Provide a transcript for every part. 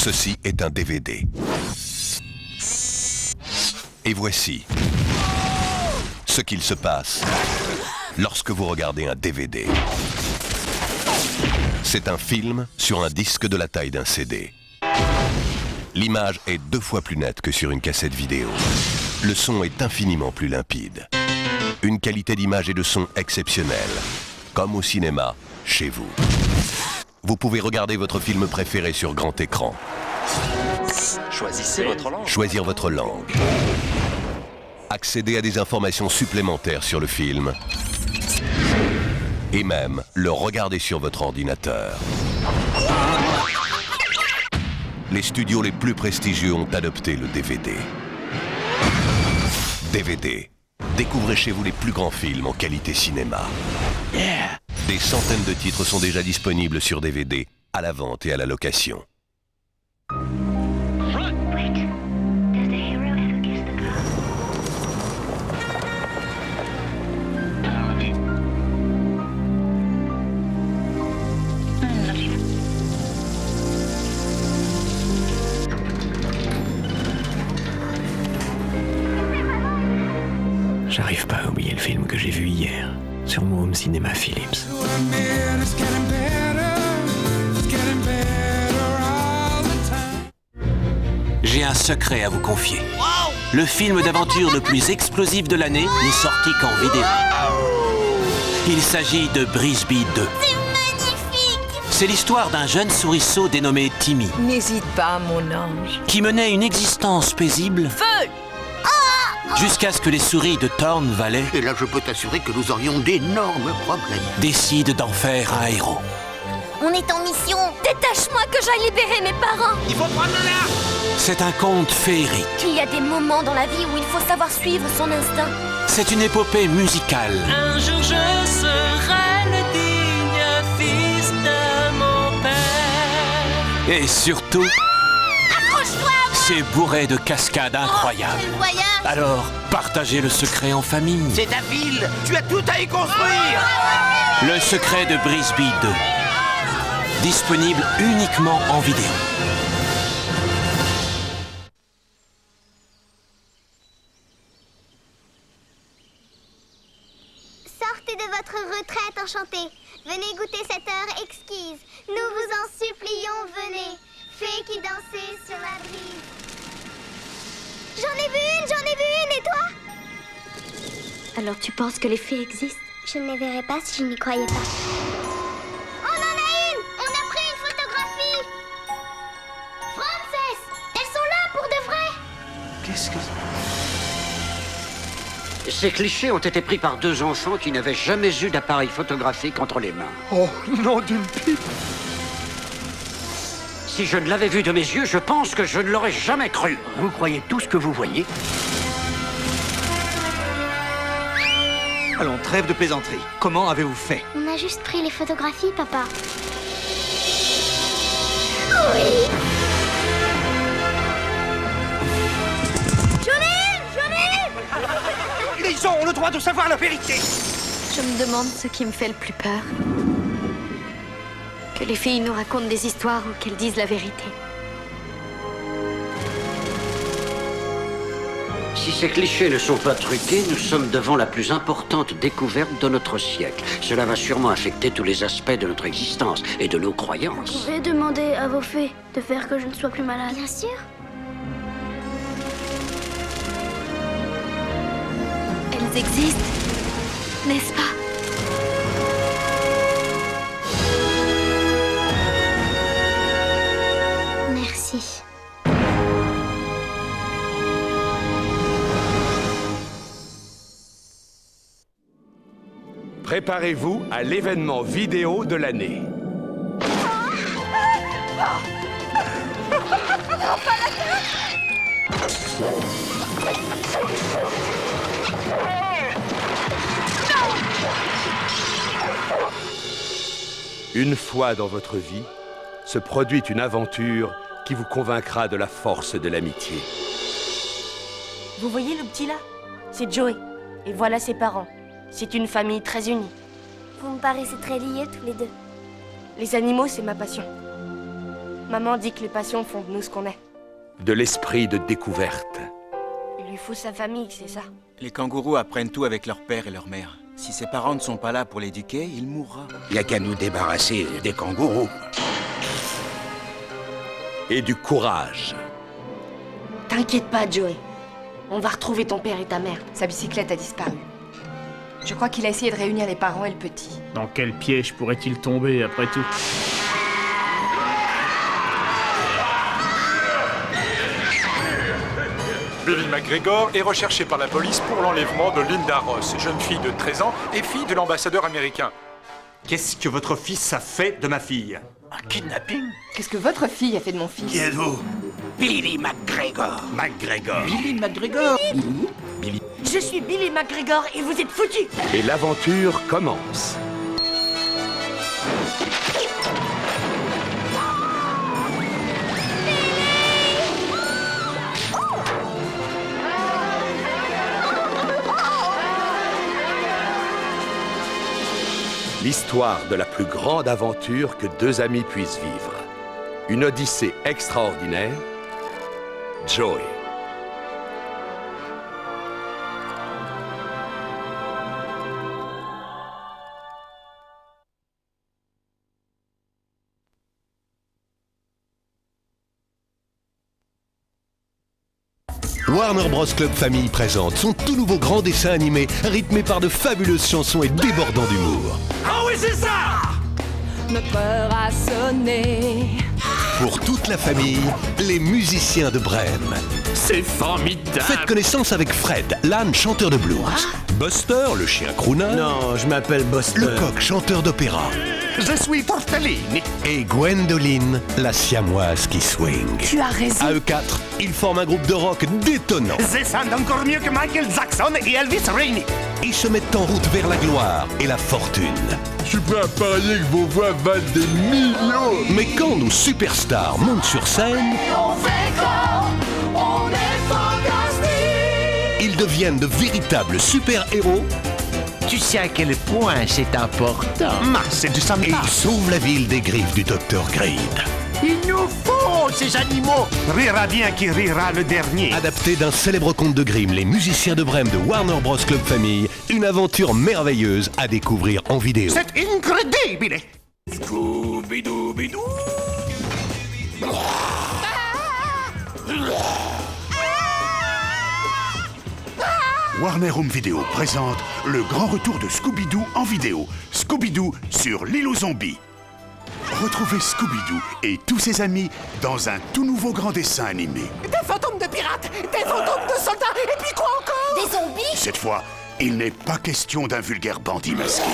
Ceci est un DVD. Et voici ce qu'il se passe lorsque vous regardez un DVD. C'est un film sur un disque de la taille d'un CD. L'image est 2 fois plus nette que sur une cassette vidéo. Le son est infiniment plus limpide. Une qualité d'image et de son exceptionnelle, comme au cinéma, chez vous. Vous pouvez regarder votre film préféré sur grand écran. Choisissez votre langue. Choisir votre langue. Accéder à des informations supplémentaires sur le film. Et même le regarder sur votre ordinateur. Les studios les plus prestigieux ont adopté le DVD. DVD. Découvrez chez vous les plus grands films en qualité cinéma. Yeah. Des centaines de titres sont déjà disponibles sur DVD, à la vente et à la location. J'arrive pas à oublier le film que j'ai vu hier sur mon home cinéma Philips. J'ai un secret à vous confier. Le film d'aventure le plus explosif de l'année n'est sorti qu'en vidéo. Il s'agit de Brisby 2. C'est magnifique! C'est l'histoire d'un jeune souriceau dénommé Timmy, N'hésite pas, mon ange. qui menait une existence paisible Feu! jusqu'à ce que les souris de Thorn Valley Et là, je peux t'assurer que nous aurions d'énormes problèmes. décident d'en faire un héros. On est en mission! Détache-moi que j'aille libérer mes parents! Il faut prendre l'air. C'est un conte féerique. Il y a des moments dans la vie où il faut savoir suivre son instinct. C'est une épopée musicale. Un jour je serai le digne fils de mon père. Et surtout, Accroche-toi! c'est bourré de cascades incroyables. Quel voyage! Alors, partagez le secret en famille. C'est ta ville. Tu as tout à y construire. Le secret de Brisby 2. Disponible uniquement en vidéo. Sortez de votre retraite enchantée. Venez goûter cette heure exquise. Nous vous en supplions, venez. Fées qui dansez sur la brise. J'en ai vu une, et toi? Alors tu penses que les fées existent? Je ne les verrais pas si je n'y croyais pas. On en a une! On a pris une photographie! Frances! Elles sont là pour de vrai! Qu'est-ce que... Ces clichés ont été pris par 2 enfants qui n'avaient jamais eu d'appareil photographique entre les mains. Oh, nom d'une pipe. Si je ne l'avais vu de mes yeux, je pense que je ne l'aurais jamais cru. Vous croyez tout ce que vous voyez? Allons, trêve de plaisanterie. Comment avez-vous fait? On a juste pris les photographies, papa. Ils ont le droit de savoir la vérité. Je me demande ce qui me fait le plus peur. Que les filles nous racontent des histoires ou qu'elles disent la vérité. Si ces clichés ne sont pas truqués, nous sommes devant la plus importante découverte de notre siècle. Cela va sûrement affecter tous les aspects de notre existence et de nos croyances. Vous pouvez demander à vos fées de faire que je ne sois plus malade. Bien sûr. Elles existent, n'est-ce pas? Merci. Préparez-vous à l'événement vidéo de l'année. Une fois dans votre vie, se produit une aventure qui vous convaincra de la force de l'amitié. Vous voyez le petit là? C'est Joey. Et voilà ses parents. C'est une famille très unie. Vous me paraissez très liés tous les deux. Les animaux, c'est ma passion. Maman dit que les passions font de nous ce qu'on est. De l'esprit de découverte. Il lui faut sa famille, c'est ça. Les kangourous apprennent tout avec leur père et leur mère. Si ses parents ne sont pas là pour l'éduquer, il mourra. Y a qu'à nous débarrasser des kangourous. Et du courage. T'inquiète pas, Joey. On va retrouver ton père et ta mère. Sa bicyclette a disparu. Je crois qu'il a essayé de réunir les parents et le petit. Dans quel piège pourrait-il tomber après tout? Billy McGregor est recherché par la police pour l'enlèvement de Linda Ross, jeune fille de 13 ans et fille de l'ambassadeur américain. Qu'est-ce que votre fils a fait de ma fille? Un kidnapping? Qu'est-ce que votre fille a fait de mon fils? Qui êtes-vous? Billy McGregor. McGregor. Billy McGregor. Billy. Je suis Billy McGregor et vous êtes foutus. Et l'aventure commence. L'histoire de la plus grande aventure que deux amis puissent vivre. Une odyssée extraordinaire. Joey. Warner Bros Club Family présente son tout nouveau grand dessin animé rythmé par de fabuleuses chansons et débordant d'humour. Ah oui, c'est ça! Notre heure a sonné. Pour toute la famille, les musiciens de Brême. C'est formidable. Faites connaissance avec Fred, l'âne chanteur de blues. Buster, le chien crooner. Non, je m'appelle Buster. Le coq chanteur d'opéra. Je suis Tortellini. Et Gwendoline, la siamoise qui swing. Tu as raison. À eux quatre, ils forment un groupe de rock détonnant. They sound encore mieux que Michael Jackson et Elvis Rainey. Ils se mettent en route vers la gloire et la fortune. Je suis prêt à parier que vos voix valent des millions. Mais quand nos superstars montent sur scène, On fait comme, on est fantastique. ils deviennent de véritables super-héros. Tu sais à quel point c'est important. C'est du Et sympa. ils sauvent la ville des griffes du Dr. Greed. Il nous faut ces animaux. Rira bien qui rira le dernier. Adapté d'un célèbre conte de Grimm, les musiciens de Brême de Warner Bros Club Family, une aventure merveilleuse à découvrir en vidéo. C'est incroyable. Scooby-Doo-Bidou. Warner Home Video présente le grand retour de Scooby-Doo en vidéo. Scooby-Doo sur l'île aux zombies. Retrouvez Scooby-Doo et tous ses amis dans un tout nouveau grand dessin animé. Des fantômes de pirates, des fantômes de soldats, et puis quoi encore? Des zombies? Cette fois, il n'est pas question d'un vulgaire bandit masqué,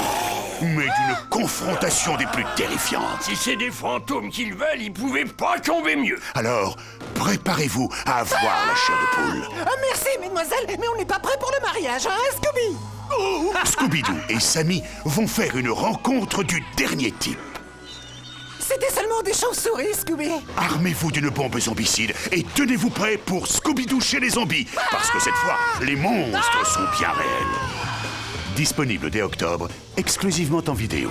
mais d'une confrontation des plus terrifiantes. Si c'est des fantômes qu'ils veulent, ils pouvaient pas tomber mieux. Alors, préparez-vous à avoir la chair de poule. Merci, mesdemoiselles, mais on n'est pas prêts pour le mariage, hein, Scooby? Scooby-Doo et Sammy vont faire une rencontre du dernier type. C'était seulement des chauves-souris, Scooby. Armez-vous d'une bombe zombicide et tenez-vous prêts pour Scooby-Doo chez les zombies, parce que cette fois, les monstres sont bien réels. Disponible dès octobre, exclusivement en vidéo.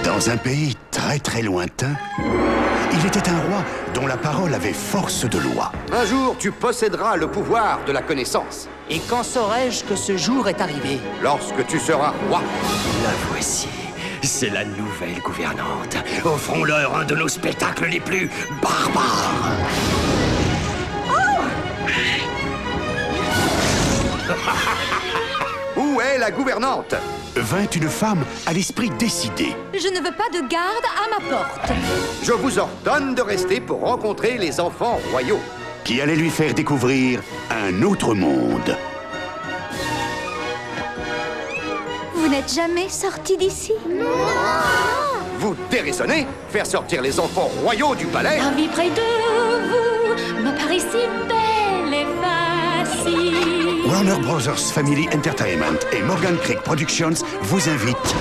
Dans un pays très très lointain, il était un roi dont la parole avait force de loi. Un jour, tu posséderas le pouvoir de la connaissance. Et quand saurai-je que ce jour est arrivé? Lorsque tu seras roi. La voici. C'est la nouvelle gouvernante. Offrons-leur un de nos spectacles les plus barbares. Où est la gouvernante? 21 femmes à l'esprit décidé. Je ne veux pas de garde à ma porte. Je vous ordonne de rester pour rencontrer les enfants royaux. Qui allait lui faire découvrir un autre monde. Vous n'êtes jamais sorti d'ici? Non. Vous déraisonnez? Faire sortir les enfants royaux du palais? La vie près de vous me paraît si belle et facile. Warner Brothers Family Entertainment et Morgan Creek Productions vous invitent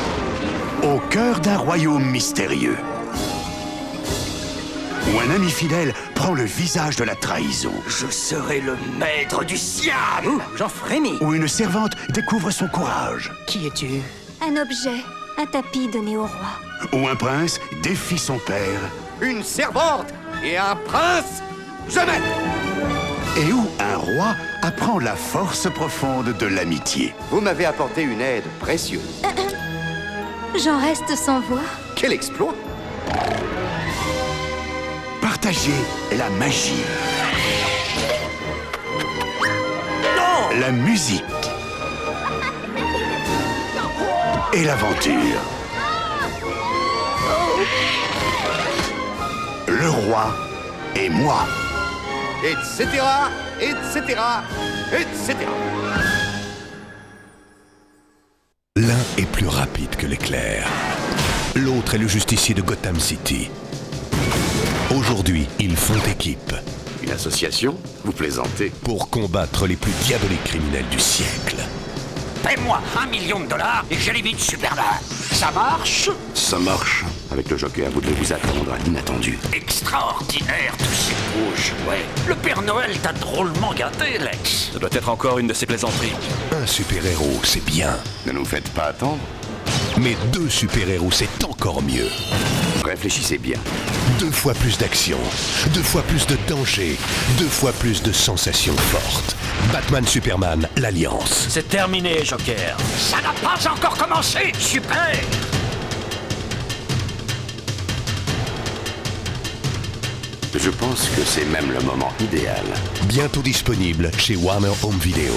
au cœur d'un royaume mystérieux. Où un ami fidèle prend le visage de la trahison. Je serai le maître du Siam. J'en frémis. Où une servante découvre son courage. Qui es-tu? Un objet, un tapis donné au roi. Où un prince défie son père. Une servante et un prince, jamais. Et où un roi apprend la force profonde de l'amitié. Vous m'avez apporté une aide précieuse. J'en reste sans voix. Quel exploit! Partager la magie. Non! La musique. Et l'aventure. Le roi et moi. Etc., etc., etc. L'un est plus rapide que l'éclair. L'autre est le justicier de Gotham City. Aujourd'hui, ils font équipe. Une association? Vous plaisantez? Pour combattre les plus diaboliques criminels du siècle. Paie-moi $1 million et j'élimine Superman. Ça marche? Ça marche. Avec le Joker, vous devez vous attendre à l'inattendu. Extraordinaire, tous ces beaux jouets. Le Père Noël t'a drôlement gâté, Lex. Ça doit être encore une de ces plaisanteries. Un super-héros, c'est bien. Ne nous faites pas attendre. Mais 2 super-héros, c'est encore mieux. Réfléchissez bien. 2 fois plus d'action, 2 fois plus de danger, 2 fois plus de sensations fortes. Batman-Superman, l'Alliance. C'est terminé, Joker. Ça n'a pas encore commencé. Super. Je pense que c'est même le moment idéal. Bientôt disponible chez Warner Home Video.